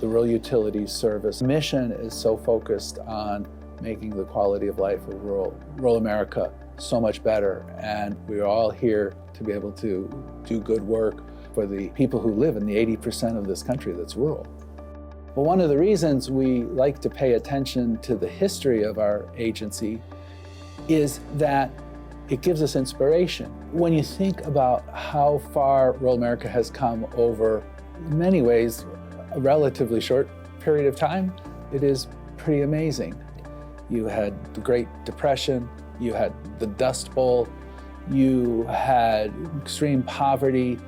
the Rural Utilities Service mission is so focused on making the quality of life of rural America so much better. And we're all here to be able to do good work for the people who live in the 80% of this country that's rural. But one of the reasons we like to pay attention to the history of our agency is that it gives us inspiration. When you think about how far rural America has come over, in many ways, a relatively short period of time, it is pretty amazing. You had the Great Depression, you had the Dust Bowl, you had extreme poverty,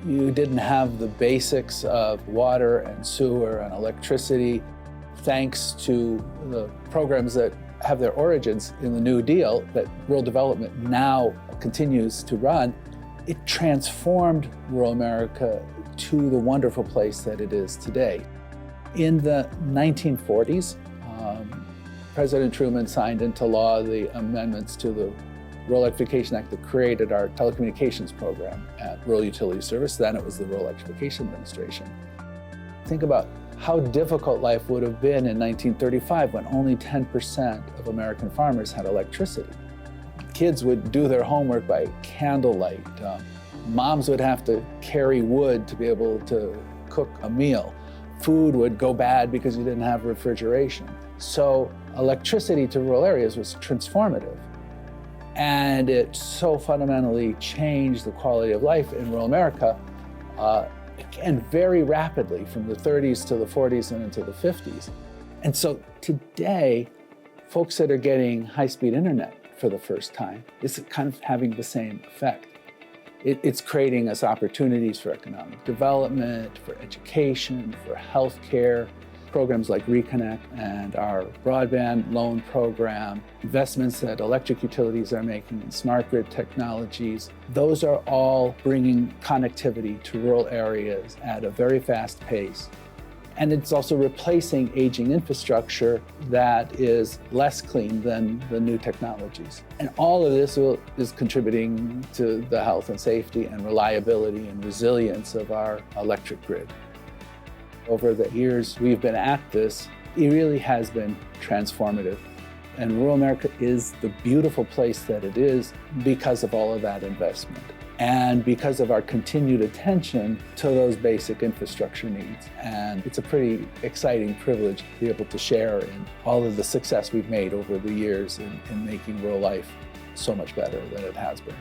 you didn't have the basics of water and sewer and electricity. Thanks to the programs that have their origins in the New Deal that Rural Development now continues to run, it transformed rural America to the wonderful place that it is today. In the 1940s, President Truman signed into law the amendments to the Rural Electrification Act that created our telecommunications program at Rural Utilities Service. Then it was the Rural Electrification Administration. Think about how difficult life would have been in 1935 when only 10% of American farmers had electricity. Kids would do their homework by candlelight. Moms would have to carry wood to be able to cook a meal. Food would go bad because you didn't have refrigeration. So electricity to rural areas was transformative. And it so fundamentally changed the quality of life in rural America, again, very rapidly from the 30s to the 40s and into the 50s. And so today, folks that are getting high-speed internet for the first time, is kind of having the same effect. It's creating us opportunities for economic development, for education, for healthcare, programs like Reconnect and our broadband loan program, investments that electric utilities are making in smart grid technologies. Those are all bringing connectivity to rural areas at a very fast pace. And it's also replacing aging infrastructure that is less clean than the new technologies. And all of this is contributing to the health and safety and reliability and resilience of our electric grid. Over the years we've been at this, it really has been transformative. And rural America is the beautiful place that it is because of all of that investment and because of our continued attention to those basic infrastructure needs. And it's a pretty exciting privilege to be able to share in all of the success we've made over the years in making rural life so much better than it has been.